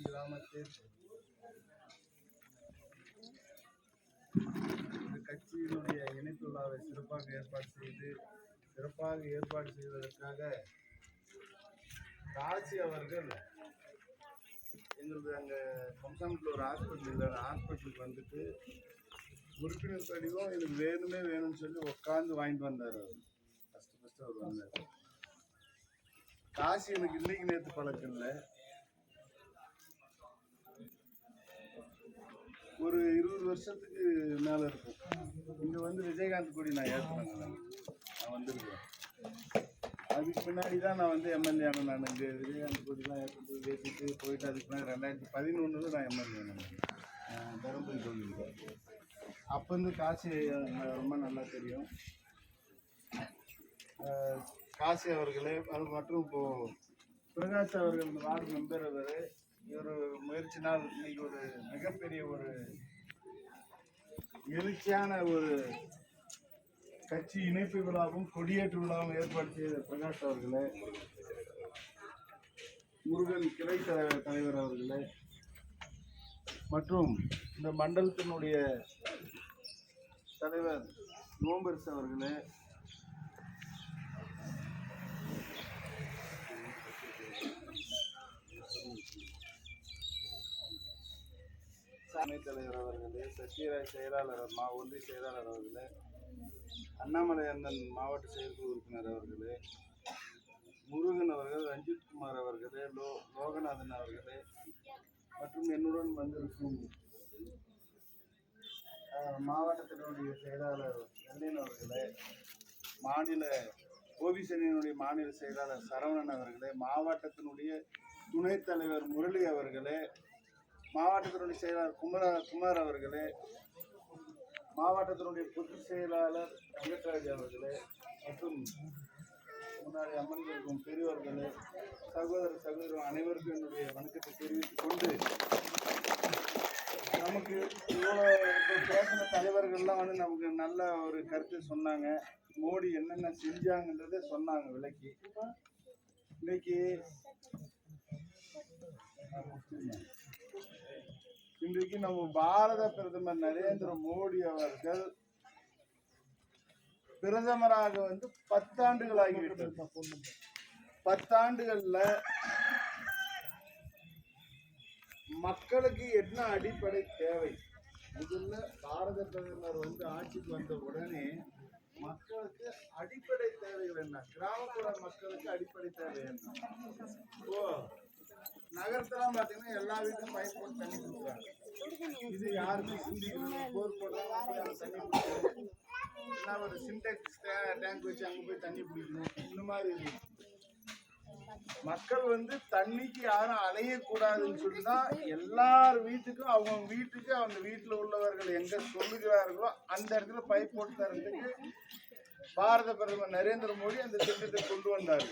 கிராமத்தில் இந்த கட்சியினுடைய இணைப்பு விழாவை சிறப்பாக ஏற்பாடு செய்வதற்காக காசி அவர்கள் எங்களது அங்கே கம்சாமத்தில் ஒரு ஹாஸ்பிட்டலுக்கு வந்துட்டு உறுப்பினர் படிவம் எனக்கு வேணும்னு சொல்லி உட்காந்து வாங்கிட்டு வந்தார். அவர் ஃபஸ்ட்டு அவர் வந்தார். காசி எனக்கு இன்னைக்கு நேற்று பழக்கம் இல்லை. ஒரு 20 வருஷத்துக்கு மேலே இருக்கும். இங்கே வந்து விஜயகாந்த் கொடி நான் ஏற்றுனேங்க. நான் வந்திருக்கேன். அதுக்கு பின்னாடி தான் நான் வந்து எம்எல்ஏ ஆனேன். நான் இங்கே விஜயகாந்த் கொடிலாம் ஏற்றிட்டு பேசிட்டு போயிட்டு அதுக்கு பின்னாடி 2011 நான் எம்எல்ஏ ஆனேன் தருமபுரி தொகுதியில். அப்போ வந்து காசி ரொம்ப நல்லா தெரியும். காசி அவர்களே அது மற்றும் இப்போது பிரகாஷ் அவர்கள் இந்த வார்டு மெம்பர் அவர். ஒரு முயற்சினால் இன்னைக்கு ஒரு மிகப்பெரிய ஒரு எழுச்சியான ஒரு கட்சி இணைப்பு விழாவும் கொடியேற்று விழாவும் ஏற்பாடு செய்த பிரகாஷ் அவர்களே, முருகன் கிளை தலைவர் அவர்களே மற்றும் இந்த மண்டலத்தினுடைய தலைவர் நோம்பரிசு அவர்களே, துணைத் தலைவர் அவர்களே, சத்யராஜ் செயலாளர் ஒன்றிய செயலாளர் அவர்களே, அண்ணாமலை அண்ணன் மாவட்ட செயற்குழு உறுப்பினர் அவர்களே, முருகன் அவர்கள், ரஞ்சித்குமார் அவர்களே, லோகநாதன் அவர்களே மற்றும் என்னுடன் வந்திருக்கும் மாவட்டத்தினுடைய செயலாளர் வெள்ளையன் அவர்களே, மாநில ஓபிசனியினுடைய மாநில செயலாளர் சரவணன் அவர்களே, மாவட்டத்தினுடைய துணைத் தலைவர் முரளி அவர்களே, மாவட்டத்தினுடைய செயலாளர் குமார் அவர்களே, மாவட்டத்தினுடைய பொதுச் செயலாளர் வெங்கட்ராஜ் அவர்களே மற்றும் முன்னாடி அமர்ந்திருக்கும் பெரியவர்களே, சகோதரர் அனைவருக்கும் என்னுடைய வணக்கத்தை தெரிவித்துக் கொண்டு, நமக்கு இவ்வளோ பேசின தலைவர்கள்லாம் வந்து நமக்கு நல்ல ஒரு கருத்து சொன்னாங்க. மோடி என்னென்ன செஞ்சாங்கன்றதை சொன்னாங்க விளக்கி. இன்றைக்கு நம்ம பாரத பிரதமர் நரேந்திர மோடி அவர்கள் பிரதமராக வந்து 10 ஆண்டுகள் ஆகிவிட்டது. 10 ஆண்டுகள்ல மக்களுக்கு என்ன அடிப்படை தேவை? முதல்ல பாரத பிரதமர் வந்து ஆட்சிக்கு வந்த உடனே மக்களுக்கு அடிப்படை தேவைகள் என்ன? கிராமப்புற மக்களுக்கு அடிப்படை தேவை என்ன? நகரத்தெல்லாம் பார்த்தீங்கன்னா எல்லா வீட்டுக்கும் பைப் போட்டு தண்ணி கொடுக்குறாங்க. இது யாருமே சிந்திக்கிறது? போர் போடுறாங்க, தண்ணி பிடிக்கணும், என்ன ஒரு சின்டெக்ஸ் டேங்க் வச்சு அங்கே போய் தண்ணி பிடிக்கணும். இந்த மாதிரி இருக்கு. மக்கள் வந்து தண்ணிக்கு யாரும் அலையக்கூடாதுன்னு சொல்லிதான் எல்லார் வீட்டுக்கும் அவங்க வீட்டில் உள்ளவர்கள் எங்க சொல்லுகிறார்களோ அந்த இடத்துல பைப் போட்டு தரதுக்கு பாரத பிரதமர் நரேந்திர மோடி அந்த திட்டத்தை கொண்டு வந்தாரு.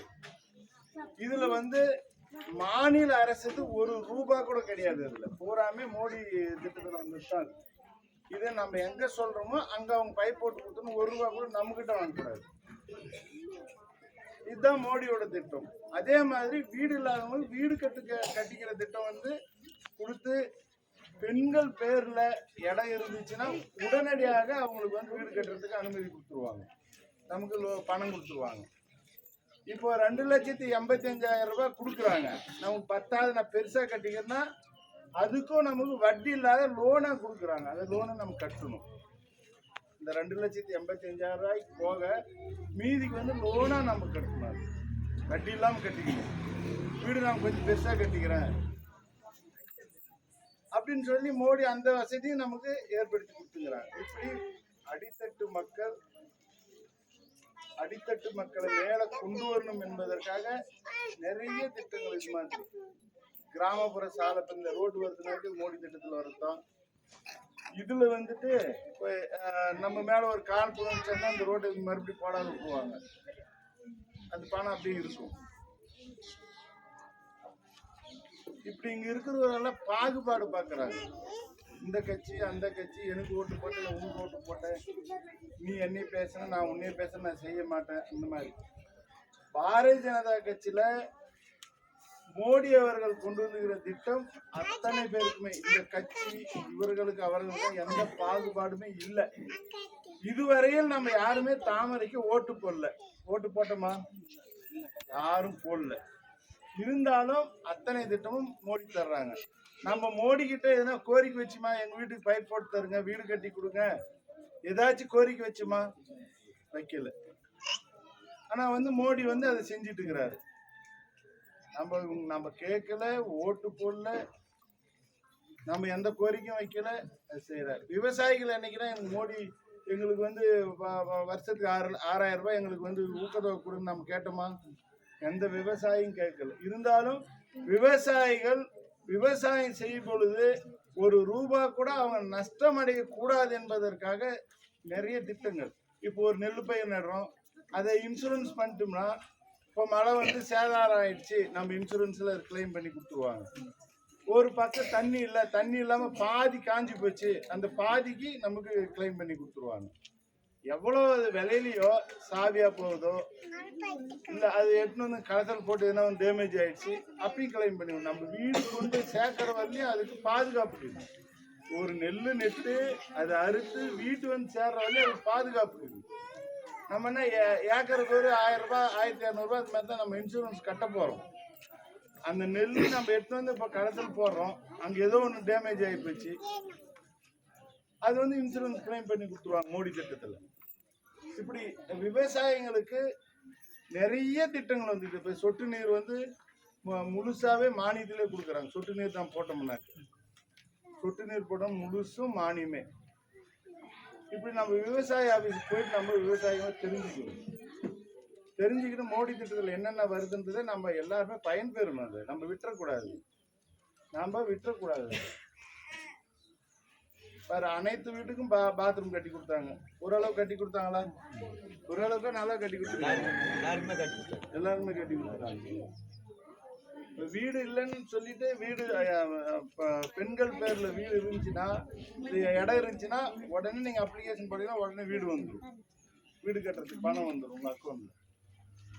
இதுல வந்து மாநில அரசுக்கு ₹1 கூட கிடையாது. இதுல பூராமே மோடி திட்டத்தில் வந்துட்டாங்க. இதை நம்ம எங்க சொல்றோமோ அங்க அவங்க பைப் போட்டு கொடுத்தோம். ₹1 கூட நம்ம கிட்ட வாங்கக்கூடாது. இதுதான் மோடியோட திட்டம். அதே மாதிரி வீடு இல்லாதவங்க வீடு கட்டிக்கிற திட்டம் வந்து கொடுத்து, பெண்கள் பேர்ல இடம் இருந்துச்சுன்னா உடனடியாக அவங்களுக்கு வந்து வீடு கட்டுறதுக்கு அனுமதி கொடுத்துருவாங்க, நமக்கு பணம் கொடுத்துருவாங்க. இப்போ 2,85,000 ரூபாய் கொடுக்குறாங்க. நமக்கு 10வது நான் பெருசா கட்டிக்கிறேன்னா அதுக்கும் நமக்கு வட்டி இல்லாத லோனா கொடுக்குறாங்க. அந்த லோனை நம்ம கட்டணும். இந்த 2,85,000 ரூபாய்க்கு போக மீதிக்கு வந்து லோனா நம்ம கட்டணும். வட்டி இல்லாமல் கட்டிக்கணும். வீடு நான் கொஞ்சம் பெருசா கட்டிக்கிறேன் அப்படின்னு சொல்லி மோடி அந்த வசதியும் நமக்கு ஏற்படுத்தி கொடுத்துக்கிறாங்க. இப்படி அடித்தட்டு மக்களை மேல கொண்டு வரணும் என்பதற்காக நிறைய திட்டங்கள் இது மாதிரி கிராமப்புற சாலை இந்த ரோடு வருதுனாக்கு மோடி திட்டத்தில் வருத்தம். இதுல வந்துட்டு நம்ம மேல ஒரு கால் புதன்ச்சா அந்த ரோடு மறுபடியும் போடாத விட்டுருவாங்க. அது பணம் அப்படியே இருக்கும். இப்படி இங்க இருக்கிறவரெல்லாம் பாகுபாடு பார்க்கறாங்க. இந்த கட்சி அந்த கட்சி எனக்கு ஓட்டு போட்ட உனக்கு ஓட்டு போட்டேன், நீ என்னைய பேசுன நான் உன்னைய பேச நான் செய்ய மாட்டேன். இந்த மாதிரி பாரதிய ஜனதா கட்சியில மோடி அவர்கள் கொண்டு வந்துகிற திட்டம் அத்தனை பேருக்குமே இந்த கட்சி இவர்களுக்கு அவர்களுக்கு எந்த பாகுபாடுமே இல்லை. இதுவரையில் நம்ம யாருமே தாமரைக்கு ஓட்டு போடல. ஓட்டு போட்டோமா? யாரும் போடல. இருந்தாலும் அத்தனை திட்டமும் மோடி தர்றாங்க. நம்ம மோடி கிட்ட எதனா கோரிக்கை வச்சுமா, எங்க வீட்டுக்கு பைப் போட்டு தருங்க, வீடு கட்டி கொடுங்க, ஏதாச்சும் கோரிக்கை வச்சுமா? வைக்கல. ஆனா மோடி அதை செஞ்சிட்டு இருக்கிறாரு. நம்ம கேட்கல, ஓட்டு போடல, நம்ம எந்த கோரிக்கையும் வைக்கல, அது செய்யறாரு. விவசாயிகள் என்னைக்குன்னா மோடி எங்களுக்கு வருஷத்துக்கு 6,000 ரூபாய் எங்களுக்கு ஊக்கத்தொகை கொடுன்னு நம்ம கேட்டோமா? எந்த விவசாயியும் கேட்கல. இருந்தாலும் விவசாயிகள் விவசாயம் செய்யும் பொழுது ஒரு ரூபா கூட அவங்க நஷ்டம் அடைய கூடாது என்பதற்காக நிறைய திட்டங்கள். இப்போ ஒரு நெல் பயிர் நடுறோம், அதை இன்சூரன்ஸ் பண்ணிட்டோம்னா இப்போ மழை சேதாரம் ஆயிடுச்சு, நம்ம இன்சூரன்ஸ்ல கிளைம் பண்ணி கொடுத்துருவாங்க. ஒரு பக்கம் தண்ணி இல்லை, தண்ணி இல்லாம பாதி காஞ்சி போச்சு, அந்த பாதிக்கு நமக்கு கிளைம் பண்ணி கொடுத்துருவாங்க. எவ்வளவு விலையிலையோ சாவியா போகுதோ இல்லை, அது எட்டுன்னு கலசல் போட்டு எதுனா டேமேஜ் ஆயிடுச்சு, அப்பயும் கிளைம் பண்ணி நம்ம வீடு கொண்டு சேர்க்கிற வரலையும் அதுக்கு பாதுகாப்பு இருக்குது. ஒரு நெல் நெட்டு அதை அறுத்து வீட்டு சேர்ற வரலையும் அதுக்கு பாதுகாப்பு இருக்குது. நம்ம என்ன ஏக்கருக்கு ஒரு 1000 ரூபாய் 1200 ரூபாய் அது மாதிரி தான் நம்ம இன்சூரன்ஸ் கட்ட போறோம். அந்த நெல் நம்ம எடுத்து இப்போ கலசல் போடுறோம், அங்கே ஏதோ ஒன்று டேமேஜ் ஆகி போச்சு, அது இன்சூரன்ஸ் கிளைம் பண்ணி கொடுத்துருவாங்க மோடி திட்டத்தில். இப்படி விவசாயிகளுக்கு நிறைய திட்டங்கள் வந்துட்டு. இப்போ சொட்டு நீர் முழுசாவே மானியத்திலே கொடுக்குறாங்க. சொட்டு நீர் தான் போட்டோம்னா, சொட்டு நீர் போட்டோம் முழுசும் மானியமே. இப்படி நம்ம விவசாய ஆஃபீஸுக்கு போயிட்டு நம்ம விவசாயிகளை தெரிஞ்சுக்கிட்டு மோடி திட்டத்தில் என்னென்ன வருதுன்றதை நம்ம எல்லாருமே பயன்பெறணும். அதை நம்ம விட்டுறக்கூடாது. வேற அனைத்து வீட்டுக்கும் பாத்ரூம் கட்டி கொடுத்தாங்க. ஓரளவு கட்டி கொடுத்தாங்களா? ஓரளவுக்கு நல்லா கட்டி கொடுத்துருக்காங்க. எல்லாருமே கட்டி கொடுத்துருக்காங்க. வீடு இல்லைன்னு சொல்லிட்டு வீடு பெண்கள் பேர்ல வீடு இருந்துச்சுன்னா, இடம் இருந்துச்சுன்னா உடனே நீங்க அப்ளிகேஷன் பண்ணீங்கன்னா உடனே வீடு வந்துடும். வீடு கட்டுறதுக்கு பணம் வந்துடும் உங்க அக்கௌண்ட்ல.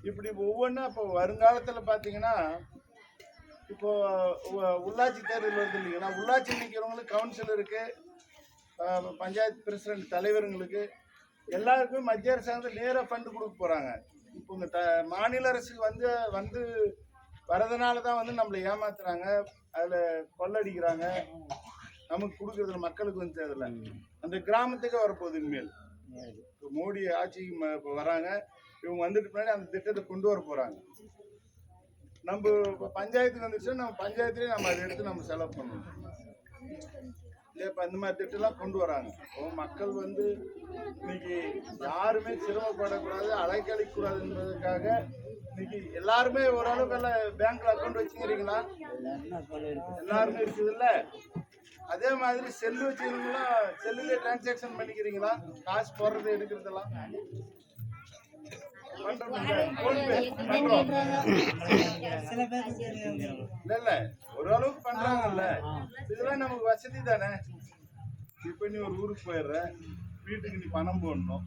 இப்படி ஒவ்வொன்றா இப்போ வருங்காலத்துல பாத்தீங்கன்னா, இப்போ உள்ளாட்சி தேர்தல் வருது இல்லைங்களா? உள்ளாட்சி நிற்கிறவங்களுக்கு கவுன்சிலருக்கு, பஞ்சாயத்து பிரசிடண்ட் தலைவர்களுக்கு எல்லாருக்குமே மத்திய அரசாங்கத்தில் நேராக ஃபண்டு கொடுக்க போறாங்க. இப்போ இந்த மாநில அரசுக்கு வந்து வரதுனால தான் நம்மளை ஏமாத்துறாங்க, அதில் கொள்ளடிக்கிறாங்க. நமக்கு கொடுக்குறதுல மக்களுக்கு தேர்தல அந்த கிராமத்துக்கு வரப்போகுது. இனிமேல் இப்போ மோடி ஆட்சிக்கு இப்போ வராங்க, இவங்க வந்துட்டு பின்னாடி அந்த திட்டத்தை கொண்டு வர போகிறாங்க. நம்ம இப்போ பஞ்சாயத்துக்கு வந்துச்சுன்னா நம்ம பஞ்சாயத்துலேயே நம்ம அதை எடுத்து நம்ம செலவு பண்ணணும். இல்லை இப்போ அந்த மாதிரி திட்டம்லாம் கொண்டு வராங்க. இப்போ மக்கள் இன்னைக்கு யாருமே சிரமப்படக்கூடாது, அலைக்கழிக்கூடாது என்பதற்காக இன்னைக்கு எல்லாருமே ஓரளவுக்கு எல்லாம் பேங்க்ல அக்கௌண்ட் வச்சுக்கிறீங்களா? எல்லாருமே இருக்குது இல்ல? அதே மாதிரி செல்லு வச்சுக்கிறீங்களா? செல்லுல டிரான்சாக்சன் பண்ணிக்கிறீங்களா? காசு போடுறது எடுக்கிறதெல்லாம் இல்ல ஓரளவுக்கு பண்றாங்கல்ல. இதெல்லாம் நமக்கு வசதி தானே. இப்ப நீ ஒரு ஊருக்கு போயிடுற, வீட்டுக்கு நீ பணம் போடணும்,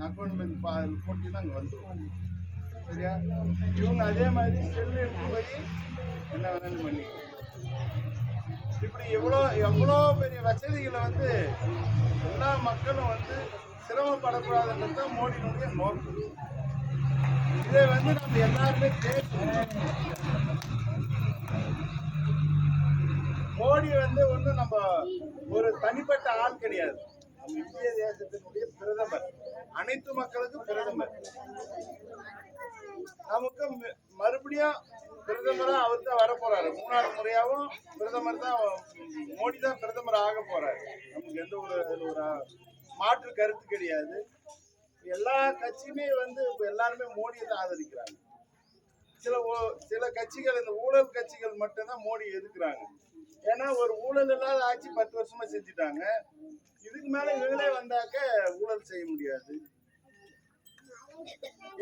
அக்கௌண்ட் போட்டீங்கன்னா அங்க வந்துடும். சரியா? இவங்க அதே மாதிரி செல்லு எடுத்து போய் என்ன வேணாலும் பண்ணி இப்படி எவ்வளோ பெரிய வசதிகளை எல்லா மக்களும் சிரமப்படக்கூடாதுன்றது தான் மோடியினுடைய நோக்கம். இதை நம்ம எல்லாருமே மோடி ஒன்றும் நம்ம ஒரு தனிப்பட்ட ஆள் கிடையாது. நம்ம இந்திய தேசத்தினுடைய பிரதமர், அனைத்து மக்களுக்கும் பிரதமர். நமக்கு மறுபடியும் பிரதமரா அவர் தான் வர போறாரு. 3வது முறையாவும் பிரதமர் தான், மோடி தான் பிரதமர் ஆக போறாரு. நமக்கு எந்த ஒரு மாற்று கருத்து கிடையாது. எல்லா கட்சியுமே இப்ப எல்லாருமே மோடியை தான் ஆதரிக்கிறாங்க. சில கட்சிகள், இந்த ஊழல் கட்சிகள் மட்டும்தான் மோடி எதிர்க்கிறாங்க. ஏன்னா ஒரு ஊழல் இல்லாத ஆட்சி 10 வருஷமா செஞ்சுட்டாங்க. இதுக்கு மேல இவங்களே வந்தாக்க ஊழல் செய்ய முடியாது,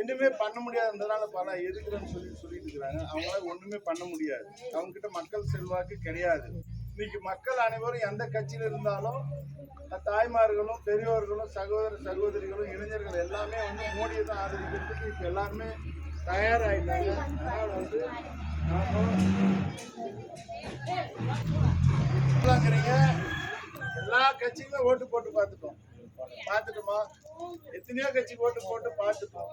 ஒண்ணுமே பண்ண முடியாதுன்றதுனால பல எதுக்குறேன்னு சொல்லிட்டு இருக்கிறாங்க. அவங்களால ஒண்ணுமே பண்ண முடியாது. அவங்க கிட்ட மக்கள் செல்வாக்கு கிடையாது. இன்னைக்கு மக்கள் அனைவரும் எந்த கட்சியில் இருந்தாலும் தாய்மார்களும் பெரியோர்களும் சகோதர சகோதரிகளும் இளைஞர்கள் எல்லாமே வந்து மோடியை தான் ஆதரிக்கிறதுக்கு இப்ப எல்லாருமே தயாராயிட்டாங்க. அதனால வந்து எல்லா கட்சியுமே ஓட்டு போட்டு பார்த்துட்டோமா? எத்தனையோ கட்சிக்கு ஓட்டு போட்டு பார்த்துட்டோம்.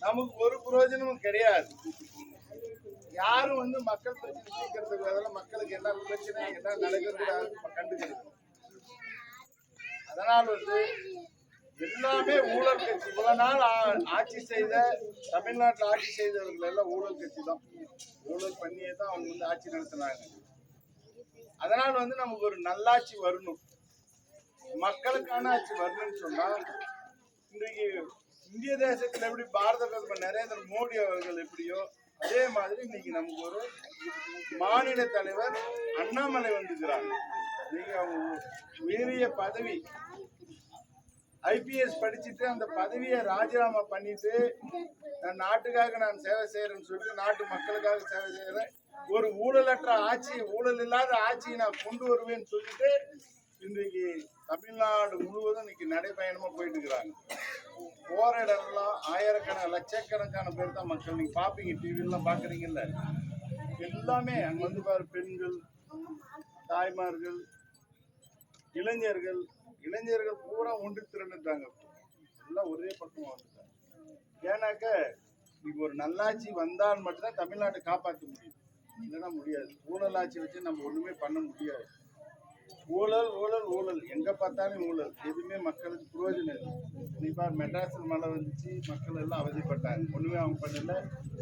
நமக்கு ஒரு பிரயோஜனமும் கிடையாது. யாரும் வந்து மக்கள் பிரச்சனை தீர்க்கிறதுக்கு அதெல்லாம் மக்களுக்கு என்ன பிரச்சனை என்ன நடக்கிறது கண்டுக்கிறது. அதனால் வந்து எல்லாமே ஊழல் கட்சி. இவ்வளவு நாள் ஆட்சி செய்த தமிழ்நாட்டில் ஆட்சி செய்தவர்கள் எல்லாம் ஊழல் கட்சி தான். ஊழல் பண்ணியே தான் அவங்க வந்து ஆட்சி நடத்தினாங்க. அதனால் வந்து நமக்கு ஒரு நல்லாட்சி வரணும், மக்களுக்கான ஆட்சி வரணும்னு சொன்னா இன்றைக்கு இந்திய தேசத்தில் எப்படி பாரத பிரதமர் நரேந்திர மோடி அவர்கள் எப்படியோ அதே மாதிரி இன்னைக்கு நமக்கு ஒரு மாநில தலைவர் அண்ணாமலை வந்துக்கிறாங்க. நீங்க அவங்க உயரிய பதவி IPS படிச்சுட்டு அந்த பதவியை ராஜினாமா பண்ணிட்டு நான் நாட்டுக்காக நான் சேவை செய்யறேன்னு சொல்லிட்டு நாட்டு மக்களுக்காக சேவை செய்யறேன், ஒரு ஊழலற்ற ஆட்சி ஊழல் இல்லாத ஆட்சியை நான் கொண்டு வருவேன்னு சொல்லிட்டு இன்றைக்கு தமிழ்நாடு முழுவதும் இன்னைக்கு நடைபயணமா போயிட்டு இருக்கிறாங்க. போற இடம்லாம் ஆயிரக்கணக்கான லட்சக்கணக்கான பேர் தான் மக்கள். நீங்க பாப்பீங்க, டிவிலாம் பாக்குறீங்கல்ல, எல்லாமே அங்க வந்து பாரு, பெண்கள், தாய்மார்கள், இளைஞர்கள் பூரா ஒன்று திரண்டுட்டாங்க. எல்லாம் ஒரே பக்கமா வந்துட்டாங்க. ஏன்னாக்க இன்னைக்கு ஒரு நல்லாட்சி வந்தால் மட்டும்தான் தமிழ்நாட்டை காப்பாற்ற முடியும், இல்லைன்னா முடியாது. ஊழல் ஆட்சி வச்சு நம்ம ஒண்ணுமே பண்ண முடியாது. ஊழல் ஊழல் ஊழல் எங்க பார்த்தாலும் ஊழல், எதுவுமே மக்களுக்கு பிரயோஜனம் இல்லை. இப்ப மெட்ராஸில் மழை வந்துச்சு, மக்கள் எல்லாம் அவதிப்பட்டாங்க, ஒண்ணுமே அவங்க பண்ணல.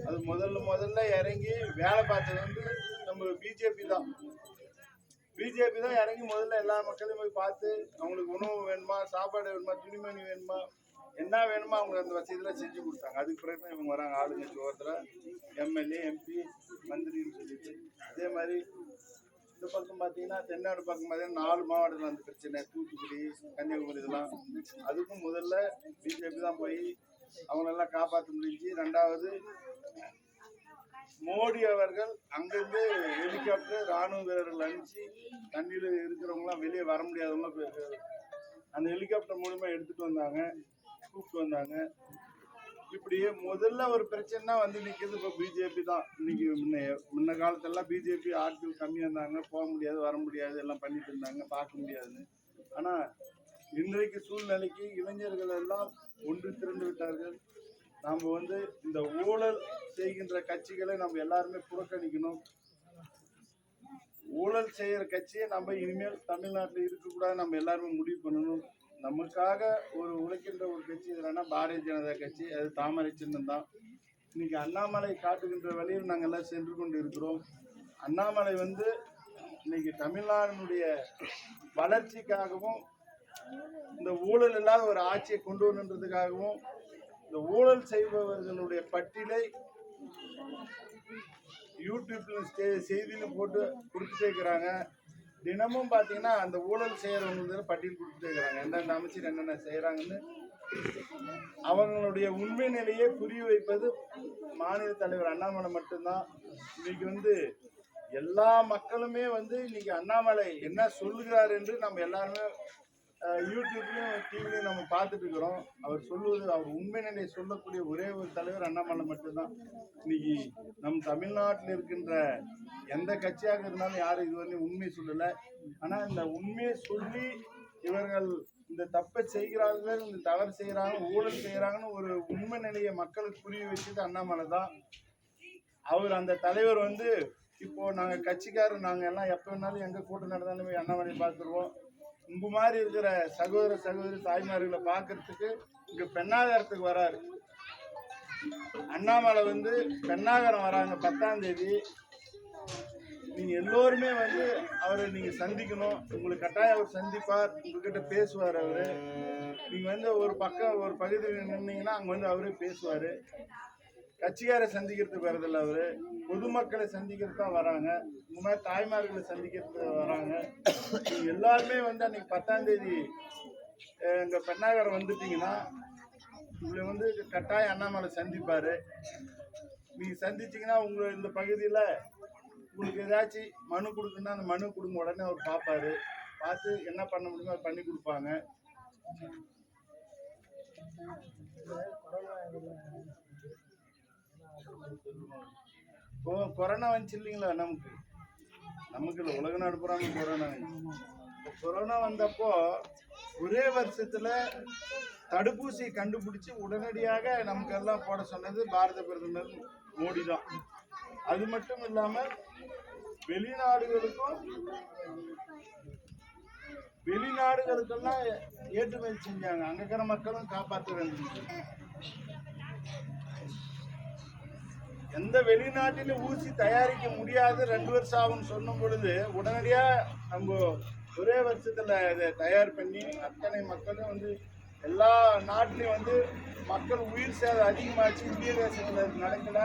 அது முதல்ல இறங்கி வேலை பார்த்தது வந்து நம்ம பிஜேபி தான் இறங்கி முதல்ல எல்லா மக்களையும் போய் பார்த்து அவங்களுக்கு உணவு வேணுமா, சாப்பாடு வேணுமா, துணிமணி வேணுமா, என்ன வேணுமோ அவங்க அந்த வசதியெல்லாம் செஞ்சு கொடுத்தாங்க. அதுக்கு பிறகு தான் இவங்க வராங்க ஆளுங்கட்சி ஒருத்தர் MLA MP மந்திரின்னு சொல்லிட்டு. அதே மாதிரி இந்த பக்கம் பார்த்தீங்கன்னா தென்னாடு பக்கம் பார்த்தீங்கன்னா 4 மாவட்டத்தில் அந்த பிரச்சனை, தூத்துக்குடி, கன்னியாகுமரி, இதெல்லாம் அதுக்கும் முதல்ல பிஜேபி தான் போய் அவங்களெல்லாம் காப்பாற்ற முடிஞ்சு. 2வது மோடி அவர்கள் அங்கிருந்து ஹெலிகாப்டர் ராணுவ வீரர்கள் அனுப்பிச்சு தண்ணியில் இருக்கிறவங்களாம் வெளியே வர முடியாதவங்க அந்த ஹெலிகாப்டர் மூலமா எடுத்துட்டு வந்தாங்க, கூப்பிட்டு வந்தாங்க. இப்படியே முதல்ல ஒரு பிரச்சனை வந்து நிற்கிறது இப்போ பிஜேபி தான். இன்னைக்கு முன்ன காலத்தெல்லாம் பிஜேபி ஆட்கள் கம்மியாக இருந்தாங்க, போக முடியாது வர முடியாது எல்லாம் பண்ணிட்டு இருந்தாங்க, பார்க்க முடியாதுன்னு. ஆனால் இன்றைக்கு சூழ்நிலைக்கு இளைஞர்கள் எல்லாம் ஒன்று திரண்டு விட்டார்கள். நாம் வந்து இந்த ஊழல் செய்கின்ற கட்சிகளை நம்ம எல்லாருமே புறக்கணிக்கணும். ஊழல் செய்கிற கட்சியை நம்ம இனிமேல் தமிழ்நாட்டில் இருக்கக்கூடாது, நம்ம எல்லாருமே முடிவு பண்ணணும். நமக்காக ஒரு உழைக்கின்ற ஒரு கட்சி எதுனா பாரதிய ஜனதா கட்சி, அது தாமரை சின்னம் தான். இன்னைக்கு அண்ணாமலை காட்டுகின்ற வழியில் நாங்கள் எல்லாம் சென்று கொண்டு இருக்கிறோம். அண்ணாமலை வந்து இன்னைக்கு தமிழ்நாட்டினுடைய வளர்ச்சிக்காகவும் இந்த ஊழல் இல்லாத ஒரு ஆட்சியை கொண்டு வரணுன்றதுக்காகவும் இந்த ஊழல் செய்பவர்களுடைய பட்டியலை யூடியூப்ல செய்தியிலும் போட்டு கொடுத்துட்டே இருக்கிறாங்க. தினமும் பார்த்தீங்கன்னா அந்த ஊழல் செய்யறவங்களுக்கு பட்டியல் கொடுத்துட்டே இருக்கிறாங்க, எந்தெந்த அமைச்சர் என்னென்ன செய்யறாங்கன்னு. அவங்களுடைய உண்மை நிலையை புரிய வைப்பது மாநில தலைவர் அண்ணாமலை மட்டும்தான். இன்னைக்கு வந்து எல்லா மக்களுமே வந்து இன்னைக்கு அண்ணாமலை என்ன சொல்லுகிறார் என்று நம்ம எல்லாருமே யூடியூப்லையும் டிவிலையும் நம்ம பார்த்துட்டு இருக்கிறோம். அவர் சொல்லுவது, அவர் உண்மை நிலையை சொல்லக்கூடிய ஒரே ஒரு தலைவர் அண்ணாமலை மட்டும்தான். இன்னைக்கு நம் தமிழ்நாட்டில் இருக்கின்ற எந்த கட்சியாக இருந்தாலும் யாரும் இதுவரையும் உண்மை சொல்லலை. ஆனால் இந்த உண்மையை சொல்லி இவர்கள் இந்த தப்பை செய்கிறார்கள், இந்த தவறு செய்கிறாங்க, ஊழல் செய்கிறாங்கன்னு ஒரு உண்மை நிலையை மக்களுக்கு புரிய வச்சது அண்ணாமலை தான். அவர் அந்த தலைவர் வந்து இப்போ நாங்கள் கட்சிக்காரர் நாங்கள் எல்லாம் எப்போ வேணாலும் எங்கே கூட்டம் நடந்தாலும் போய் அண்ணாமலை பார்த்துருவோம். உங்க மாதிரி இருக்கிற சகோதர சகோதரி தாய்மார்களை பார்க்கறதுக்கு இங்க பெண்ணாகரத்துக்கு வராரு அண்ணாமலை. வந்து பெண்ணாகரம் வராங்க 10ஆம் தேதி. நீங்க எல்லோருமே வந்து அவரை நீங்க சந்திக்கணும். உங்களுக்கு கட்டாயம் அவர் சந்திப்பார், உங்ககிட்ட பேசுவார் அவரு. நீங்க வந்து ஒரு பக்கம் ஒரு பகுதியில் நின்னீங்கன்னா அங்க வந்து அவரே பேசுவாரு. கட்சிக்காரை சந்திக்கிறதுக்கு வரதில்லை அவரு, பொதுமக்களை சந்திக்கிறது தான் வராங்க. இந்த மாதிரி தாய்மார்களை சந்திக்கிறதுக்கு வராங்க. எல்லாருமே வந்து அன்னைக்கு 10ஆம் தேதி எங்க பெண்ணாகரம் வந்துட்டீங்கன்னா உங்களை வந்து கட்டாயம் அண்ணாமலை சந்திப்பாரு. நீங்க சந்திச்சீங்கன்னா உங்க இந்த பகுதியில உங்களுக்கு ஏதாச்சும் மனு கொடுக்குன்னா அந்த மனு கொடுங்க, உடனே அவர் பார்ப்பாரு. பார்த்து என்ன பண்ண முடியுமோ அதை பண்ணி கொடுப்பாங்க. கொரோனா வந்துச்சு இல்லைங்களா, நமக்கு இல்லை, உலக நாடு பூராம கொரோனா வந்துச்சு. கொரோனா வந்தப்போ ஒரே வருஷத்துல தடுப்பூசி கண்டுபிடிச்சு உடனடியாக நமக்கு எல்லாம் போட சொன்னது பாரத பிரதமர் மோடி தான். அது மட்டும் இல்லாம வெளிநாடுகளுக்கெல்லாம் ஏற்றுமதி செஞ்சாங்க. அங்க இருக்கிற மக்களும் காப்பாற்ற வேண்டும். எந்த வெளிநாட்டிலும் ஊசி தயாரிக்க முடியாது, 2 வருஷம் ஆகும்னு சொன்ன பொழுது உடனடியா நம்ம ஒரே வருஷத்துல இதை தயார் பண்ணி அத்தனை மக்களும் வந்து எல்லா நாட்டிலையும் மக்கள் உயிர் சேதம் அதிகமாச்சு. இந்திய தேசத்துல நடக்கல,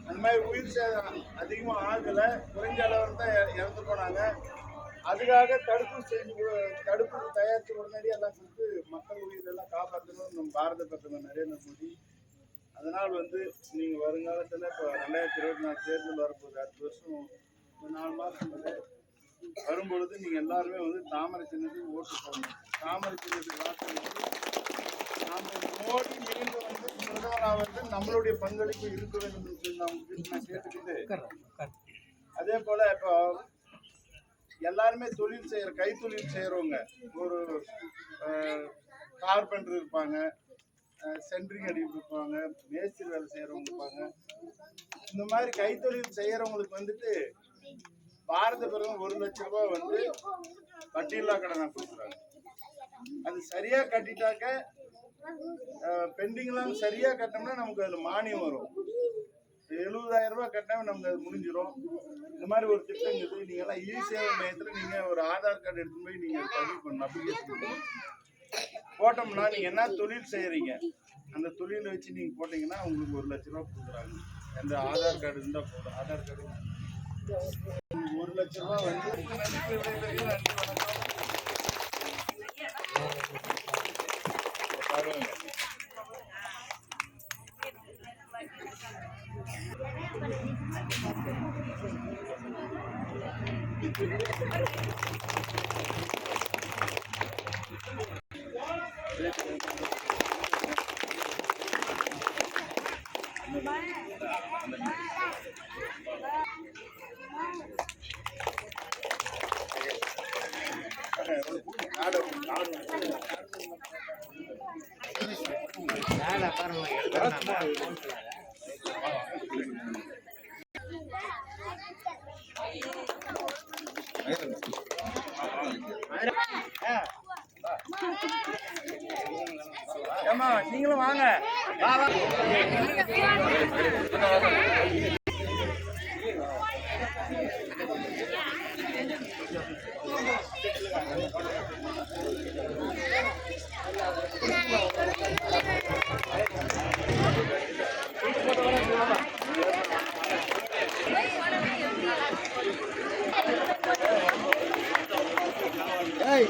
அந்த மாதிரி உயிர் சேதம் அதிகமாக ஆகலை, குறைஞ்ச அளவில் தான் இறந்து போனாங்க. அதுக்காக தடுப்பூசி தயாரித்து உடனடியாக எல்லாம் கொடுத்து மக்கள் உயிரெல்லாம் காப்பாற்றணும் நம்ம பாரத பிரதமர் நரேந்திர மோடி. அதனால் நீங்கள் வருங்காலத்தில் இப்போ 2024 தேர்தல் வரப்போகுது. அடுத்த வருஷம் 4 மாதம் வரும்பொழுது நீங்கள் எல்லாருமே தாமரை சின்னத்துக்கு ஓட்டு போடணும். தாமரை சின்னத்துக்கு வாக்களித்து மோடி மீண்டும் பிரதமராவது நம்மளுடைய பங்களிப்பு இருக்க வேண்டும் என்று நான் கேட்டுக்கிட்டு, அதே போல இப்போ எல்லாருமே தொழில் செய்யற கைத்தொழில் செய்யறவங்க, ஒரு கார்பெண்டர் இருப்பாங்க, சென்ட்ரிங் அடிப்பு இருப்பாங்க, மேஸ்திரி வேலை செய்யறவங்க இருப்பாங்க. இந்த மாதிரி கைத்தொழில் செய்யறவங்களுக்கு பாரத பிரதமர் 1 லட்சம் ரூபாய் வட்டியில்லா கடனா கொடுக்குறாங்க. அது சரியா கட்டிட்டாக்க, பெண்டிங்லாம் சரியா கட்டினோம்னா நமக்கு அதுல மானியம் வரும். 70,000 ரூபாய் கட்டினா நமக்கு அது முடிஞ்சிடும். இந்த மாதிரி ஒரு திட்டம் இருக்குது. நீங்க எல்லாம் சேவை மையத்துல நீங்க ஒரு ஆதார் கார்டு எடுத்து போய் நீங்க பதிவு பண்ணணும். அப்ளிகேஷன் போட்டோம்னா நீங்க என்ன தொழில் செய்யறீங்க அந்த தொழிலை வச்சு நீங்க போட்டீங்கன்னா உங்களுக்கு 1 லட்சம் ரூபாய் கொடுக்குறாங்க. அந்த ஆதார் கார்டு இருந்தா போதும். ஆதார் கார்டு 1 லட்சம் ரூபாய் நன்றி வணக்கம். ஏமா நீங்களும் வாங்க. Hey!